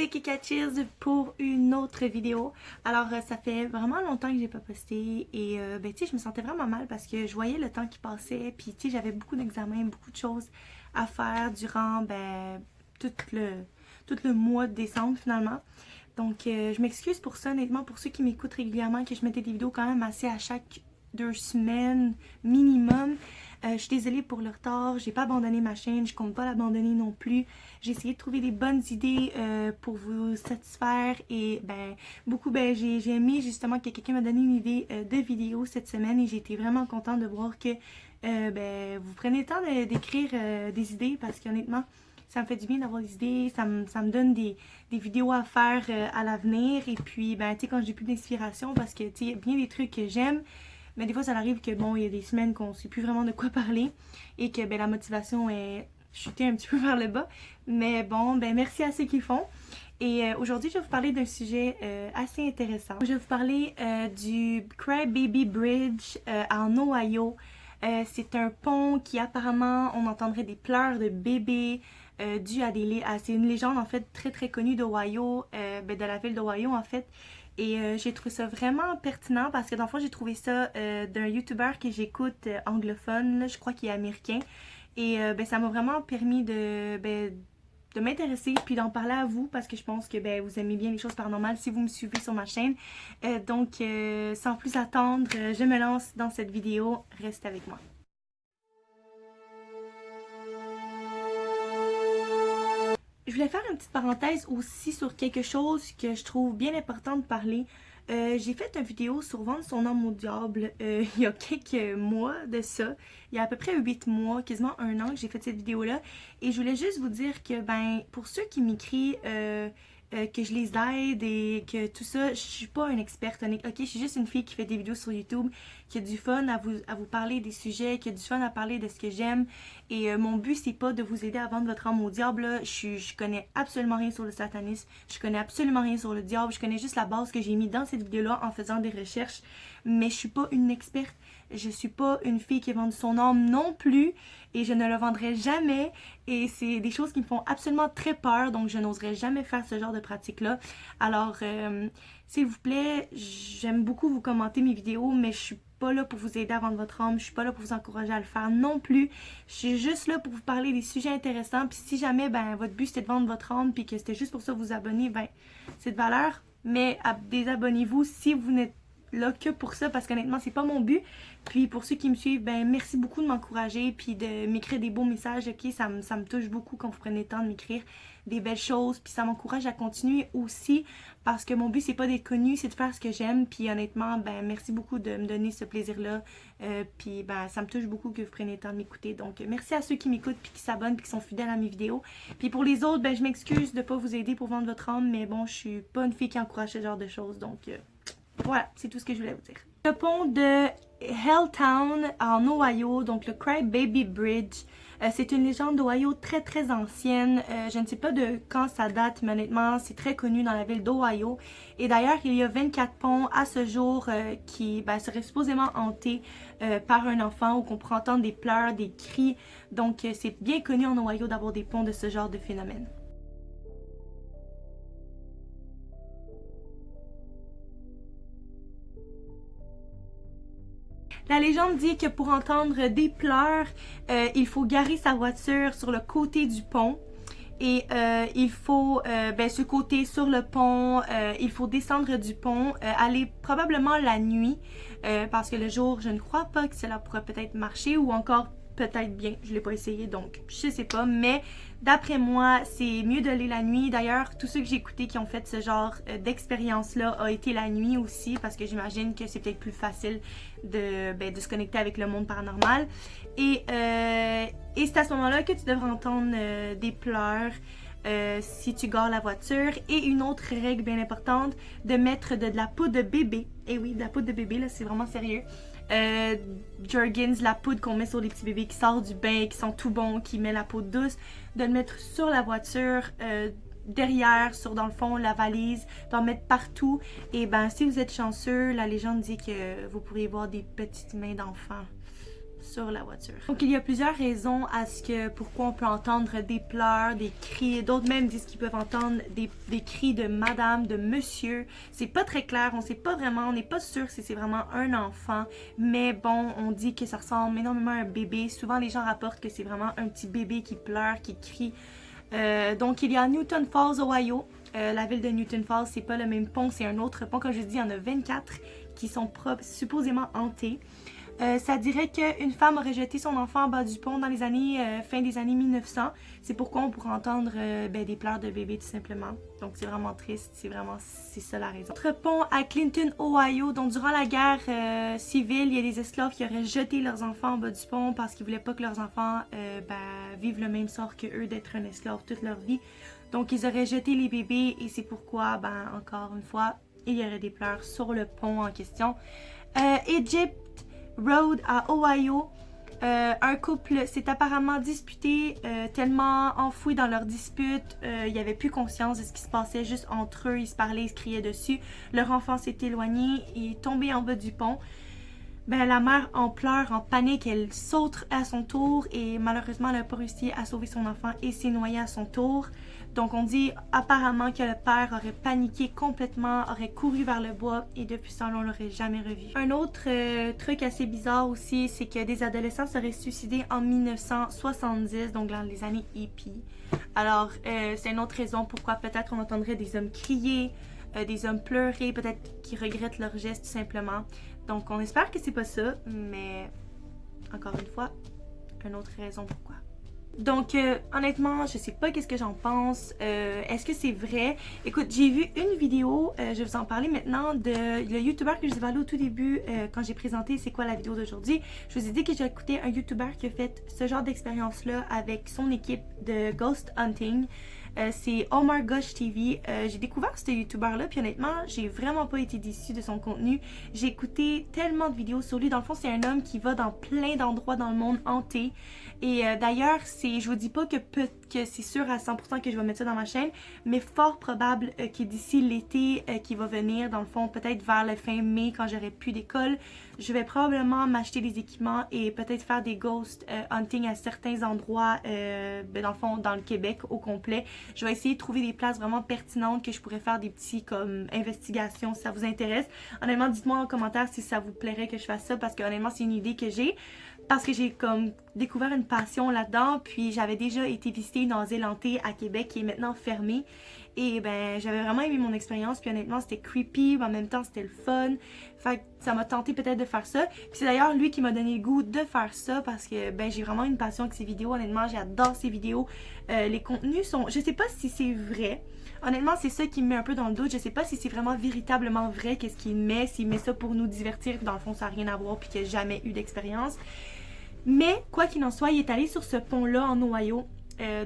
c'est Kika Cheers pour une autre vidéo. Alors ça fait vraiment longtemps que j'ai pas posté et ben tu sais je me sentais vraiment mal parce que je voyais le temps qui passait puis tu sais j'avais beaucoup d'examens, beaucoup de choses à faire durant tout le mois de décembre finalement. Donc je m'excuse pour ça honnêtement pour ceux qui m'écoutent régulièrement que je mettais des vidéos quand même assez à chaque 2 semaines minimum. Je suis désolée pour le retard, j'ai pas abandonné ma chaîne, je compte pas l'abandonner non plus. J'ai essayé de trouver des bonnes idées pour vous satisfaire et j'ai aimé justement que quelqu'un m'a donné une idée de vidéo cette semaine et j'ai été vraiment contente de voir que vous prenez le temps d'écrire des idées parce qu'honnêtement ça me fait du bien d'avoir des idées, ça me donne des vidéos à faire à l'avenir et puis tu sais quand j'ai plus d'inspiration parce que tu sais il y a bien des trucs que j'aime. Mais des fois, ça arrive que bon, il y a des semaines qu'on ne sait plus vraiment de quoi parler et que la motivation est chutée un petit peu vers le bas. Mais bon, merci à ceux qui le font. Et aujourd'hui, je vais vous parler d'un sujet assez intéressant. Je vais vous parler du Cry Baby Bridge en Ohio. C'est un pont qui apparemment, on entendrait des pleurs de bébés dus à c'est une légende en fait très très connue d'Ohio, de la ville d'Ohio en fait. Et j'ai trouvé ça vraiment pertinent parce que dans le fond j'ai trouvé ça d'un YouTuber que j'écoute anglophone, là, je crois qu'il est américain. Et ça m'a vraiment permis de m'intéresser puis d'en parler à vous parce que je pense que vous aimez bien les choses paranormales si vous me suivez sur ma chaîne. Donc sans plus attendre, je me lance dans cette vidéo, restez avec moi. Je voulais faire une petite parenthèse aussi sur quelque chose que je trouve bien important de parler. J'ai fait une vidéo sur vendre son âme au diable il y a quelques mois de ça. Il y a à peu près 8 mois, quasiment 1 an que j'ai fait cette vidéo-là. Et je voulais juste vous dire que pour ceux qui m'écrivent que je les aide et que tout ça, je suis pas une experte. Ok, je suis juste une fille qui fait des vidéos sur YouTube, qui a du fun à vous parler des sujets, qui a du fun à parler de ce que j'aime. Et mon but, c'est pas de vous aider à vendre votre âme au diable. Là. Je connais absolument rien sur le satanisme, je connais absolument rien sur le diable, je connais juste la base que j'ai mis dans cette vidéo-là en faisant des recherches. Mais je suis pas une experte, je suis pas une fille qui vend son âme non plus et je ne le vendrai jamais. Et c'est des choses qui me font absolument très peur, donc je n'oserais jamais faire ce genre de pratique-là. Alors, s'il vous plaît, j'aime beaucoup vous commenter mes vidéos, mais je suis pas là pour vous aider à vendre votre âme, je suis pas là pour vous encourager à le faire non plus. Je suis juste là pour vous parler des sujets intéressants, puis si jamais votre but c'était de vendre votre âme, puis que c'était juste pour ça vous abonner, c'est de valeur, mais désabonnez-vous si vous n'êtes là que pour ça parce qu'honnêtement c'est pas mon but. Puis pour ceux qui me suivent, merci beaucoup de m'encourager puis de m'écrire des beaux messages. Ok, ça me touche beaucoup quand vous prenez le temps de m'écrire des belles choses puis ça m'encourage à continuer aussi parce que mon but c'est pas d'être connu, c'est de faire ce que j'aime. Puis honnêtement merci beaucoup de me donner ce plaisir là. Puis ça me touche beaucoup que vous preniez le temps de m'écouter. Donc merci à ceux qui m'écoutent puis qui s'abonnent puis qui sont fidèles à mes vidéos. Puis pour les autres, je m'excuse de pas vous aider pour vendre votre âme, mais bon, je suis pas une fille qui encourage ce genre de choses, donc voilà, c'est tout ce que je voulais vous dire. Le pont de Helltown en Ohio, donc le Cry Baby Bridge, c'est une légende d'Ohio très très ancienne. Je ne sais pas de quand ça date, mais honnêtement, c'est très connu dans la ville d'Ohio. Et d'ailleurs, il y a 24 ponts à ce jour qui seraient supposément hantés par un enfant ou qu'on pourrait entendre des pleurs, des cris. Donc, c'est bien connu en Ohio d'avoir des ponts de ce genre de phénomène. La légende dit que pour entendre des pleurs, il faut garer sa voiture sur le côté du pont. Et il faut ce côté sur le pont, il faut descendre du pont, aller probablement la nuit, parce que le jour, je ne crois pas que cela pourrait peut-être marcher ou encore peut-être bien, je l'ai pas essayé donc je sais pas, mais d'après moi c'est mieux d'aller la nuit. D'ailleurs tous ceux que j'ai écoutés qui ont fait ce genre d'expérience là a été la nuit aussi parce que j'imagine que c'est peut-être plus facile de se connecter avec le monde paranormal et c'est à ce moment là que tu devrais entendre des pleurs si tu gares la voiture. Et une autre règle bien importante, de mettre de la poudre de bébé. Et oui, de la poudre de bébé, là c'est vraiment sérieux. Jergens, la poudre qu'on met sur les petits bébés qui sortent du bain, qui sont tout bons, qui met la peau douce, de le mettre sur la voiture, derrière, dans le fond, la valise, d'en mettre partout. Et si vous êtes chanceux, la légende dit que vous pourriez voir des petites mains d'enfants sur la voiture. Donc il y a plusieurs raisons à ce que pourquoi on peut entendre des pleurs, des cris. D'autres même disent qu'ils peuvent entendre des cris de madame, de monsieur. C'est pas très clair, on sait pas vraiment, on n'est pas sûr si c'est vraiment un enfant. Mais bon, on dit que ça ressemble énormément à un bébé. Souvent les gens rapportent que c'est vraiment un petit bébé qui pleure, qui crie. Donc il y a Newton Falls, Ohio. La ville de Newton Falls, c'est pas le même pont, c'est un autre pont. Comme je dis, il y en a 24 qui sont supposément hantés. Ça dirait qu'une femme aurait jeté son enfant en bas du pont dans les années fin des années 1900. C'est pourquoi on pourrait entendre des pleurs de bébé tout simplement. Donc c'est vraiment triste, c'est ça la raison. Autre pont à Clinton, Ohio. Donc durant la guerre civile, il y a des esclaves qui auraient jeté leurs enfants en bas du pont parce qu'ils voulaient pas que leurs enfants vivent le même sort que eux d'être un esclave toute leur vie. Donc ils auraient jeté les bébés et c'est pourquoi, encore une fois, il y aurait des pleurs sur le pont en question. Egypt Road à Ohio, un couple s'est apparemment disputé, tellement enfoui dans leur dispute, il n'y avait plus conscience de ce qui se passait juste entre eux, ils se parlaient, ils se criaient dessus. Leur enfant s'est éloigné et est tombé en bas du pont. La mère en pleurs, en panique, elle saute à son tour et malheureusement elle n'a pas réussi à sauver son enfant et s'est noyée à son tour. Donc on dit apparemment que le père aurait paniqué complètement, aurait couru vers le bois et depuis ça on l'aurait jamais revu. Un autre truc assez bizarre aussi, c'est que des adolescents seraient suicidés en 1970, donc dans les années hippies. Alors c'est une autre raison pourquoi peut-être on entendrait des hommes crier, des hommes pleurer, peut-être qu'ils regrettent leur geste tout simplement. Donc on espère que c'est pas ça, mais encore une fois, une autre raison pourquoi. Donc honnêtement, je sais pas qu'est-ce que j'en pense. Est-ce que c'est vrai? Écoute, j'ai vu une vidéo, je vais vous en parler maintenant, de le youtubeur que je vous ai parlé au tout début quand j'ai présenté c'est quoi la vidéo d'aujourd'hui. Je vous ai dit que j'ai écouté un youtubeur qui a fait ce genre d'expérience-là avec son équipe de ghost hunting. C'est Omar Gosh TV. J'ai découvert ce youtubeur-là, puis honnêtement, j'ai vraiment pas été déçue de son contenu. J'ai écouté tellement de vidéos sur lui. Dans le fond, c'est un homme qui va dans plein d'endroits dans le monde hanté. Et d'ailleurs, je vous dis pas que c'est sûr à 100% que je vais mettre ça dans ma chaîne, mais fort probable que d'ici l'été qui va venir, dans le fond, peut-être vers la fin mai, quand j'aurai plus d'école, je vais probablement m'acheter des équipements et peut-être faire des ghost hunting à certains endroits, dans le fond, dans le Québec au complet. Je vais essayer de trouver des places vraiment pertinentes que je pourrais faire des petits comme investigations si ça vous intéresse. Honnêtement, dites-moi en commentaire si ça vous plairait que je fasse ça parce que honnêtement, c'est une idée que j'ai. Parce que j'ai comme découvert une passion là-dedans, puis j'avais déjà été visiter une asile hantée à Québec qui est maintenant fermée. Et j'avais vraiment aimé mon expérience, puis honnêtement c'était creepy, mais en même temps c'était le fun. Fait que ça m'a tenté peut-être de faire ça. Puis c'est d'ailleurs lui qui m'a donné le goût de faire ça parce que j'ai vraiment une passion avec ses vidéos. Honnêtement, j'adore ses vidéos. Les contenus sont... Je sais pas si c'est vrai. Honnêtement, c'est ça qui me met un peu dans le doute. Je sais pas si c'est vraiment véritablement vrai qu'est-ce qu'il met. S'il met ça pour nous divertir, dans le fond ça n'a rien à voir puis qu'il n'a jamais eu d'expérience. Mais quoi qu'il en soit, il est allé sur ce pont-là en Ohio.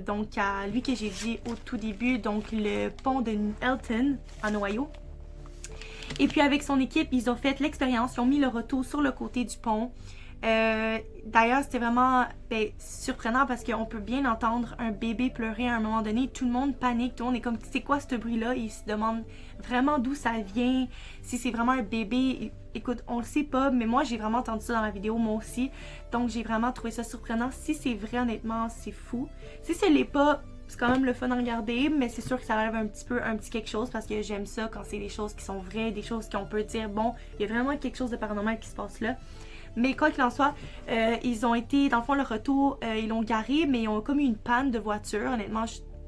Donc à lui que j'ai dit au tout début, donc le pont de Elton en Ohio. Et puis avec son équipe, ils ont fait l'expérience, ils ont mis le retour sur le côté du pont. D'ailleurs, c'était vraiment surprenant parce qu'on peut bien entendre un bébé pleurer à un moment donné. Tout le monde panique, tout le monde est comme c'est quoi ce bruit-là? Ils se demandent vraiment d'où ça vient, si c'est vraiment un bébé. Écoute, on le sait pas, mais moi j'ai vraiment entendu ça dans la vidéo, moi aussi. Donc j'ai vraiment trouvé ça surprenant. Si c'est vrai, honnêtement, c'est fou. Si ce l'est pas, c'est quand même le fun à regarder, mais c'est sûr que ça relève un petit quelque chose parce que j'aime ça quand c'est des choses qui sont vraies, des choses qu'on peut dire, bon, il y a vraiment quelque chose de paranormal qui se passe là. Mais quoi qu'il en soit, ils ont été, dans le fond, le retour, ils l'ont garé, mais ils ont comme eu une panne de voiture. Honnêtement,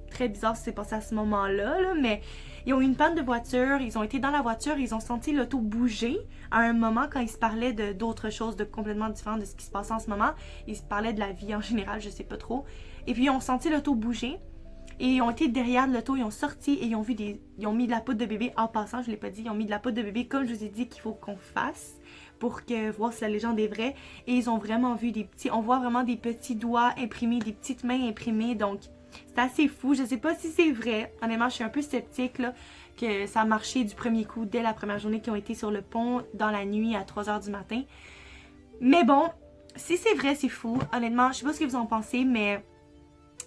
très bizarre si c'est passé à ce moment-là, là, mais ils ont eu une panne de voiture, ils ont été dans la voiture, ils ont senti l'auto bouger à un moment quand ils se parlaient d'autres choses de complètement différentes de ce qui se passe en ce moment. Ils se parlaient de la vie en général, je sais pas trop. Et puis ils ont senti l'auto bouger. Et ils ont été derrière l'auto, ils ont sorti et ils ont mis de la poudre de bébé. En passant, je l'ai pas dit, ils ont mis de la poudre de bébé comme je vous ai dit qu'il faut qu'on fasse pour voir si la légende est vraie. Et ils ont vraiment vu on voit vraiment des petits doigts imprimés, des petites mains imprimées. Donc c'est assez fou, je sais pas si c'est vrai. Honnêtement, je suis un peu sceptique là, que ça a marché du premier coup dès la première journée qu'ils ont été sur le pont dans la nuit à 3h du matin. Mais bon, si c'est vrai, c'est fou. Honnêtement, je sais pas ce que vous en pensez, mais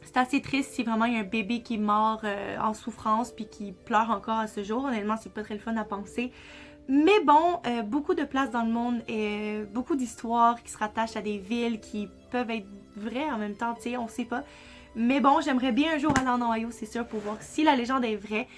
c'est assez triste si vraiment il y a un bébé qui est mort en souffrance puis qui pleure encore à ce jour. Honnêtement, c'est pas très le fun à penser. Mais bon, beaucoup de places dans le monde et beaucoup d'histoires qui se rattachent à des villes qui peuvent être vraies en même temps, tu sais, on sait pas. Mais bon, j'aimerais bien un jour aller en Ohio, c'est sûr, pour voir si la légende est vraie.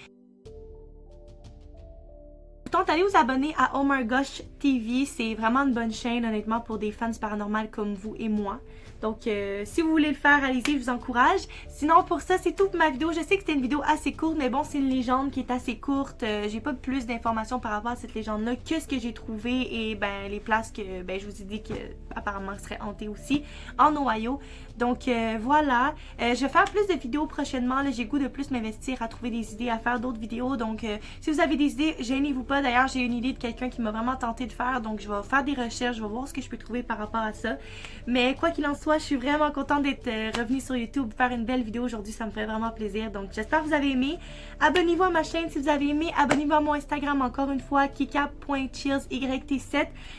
Donc, allez vous abonner à Oh My Gosh TV, c'est vraiment une bonne chaîne honnêtement pour des fans du paranormal comme vous et moi. Donc si vous voulez le faire, allez-y, je vous encourage. Sinon pour ça, c'est tout pour ma vidéo. Je sais que c'était une vidéo assez courte, mais bon, c'est une légende qui est assez courte. J'ai pas plus d'informations par rapport à cette légende-là que ce que j'ai trouvé et ben les places que ben je vous ai dit que apparemment seraient hantées aussi en Ohio. Donc voilà, je vais faire plus de vidéos prochainement. J'ai goût de plus m'investir à trouver des idées, à faire d'autres vidéos. Donc si vous avez des idées, gênez-vous pas. D'ailleurs, j'ai une idée de quelqu'un qui m'a vraiment tenté de faire. Donc je vais faire des recherches, je vais voir ce que je peux trouver par rapport à ça. Mais quoi qu'il en soit, je suis vraiment contente d'être revenue sur YouTube, faire une belle vidéo aujourd'hui, ça me fait vraiment plaisir. Donc j'espère que vous avez aimé. Abonnez-vous à ma chaîne si vous avez aimé. Abonnez-vous à mon Instagram encore une fois, kika.chillsyt.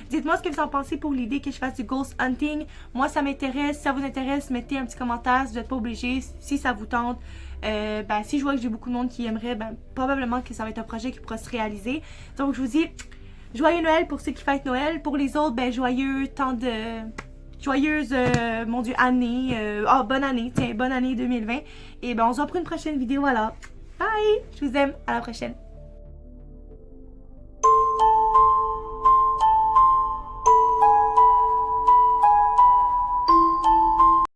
Dites-moi ce que vous en pensez pour l'idée que je fasse du ghost hunting. Moi ça m'intéresse, si ça vous intéresse, mettez un petit commentaire, vous n'êtes pas obligé, si ça vous tente. Ben, si je vois que j'ai beaucoup de monde qui aimerait, ben, probablement que ça va être un projet qui pourra se réaliser. Donc je vous dis, joyeux Noël pour ceux qui fêtent Noël. Pour les autres, ben joyeux temps de... Joyeuse, mon Dieu, année. Bonne année, tiens, bonne année 2020. Et ben, on se voit pour une prochaine vidéo alors. Bye! Je vous aime, à la prochaine.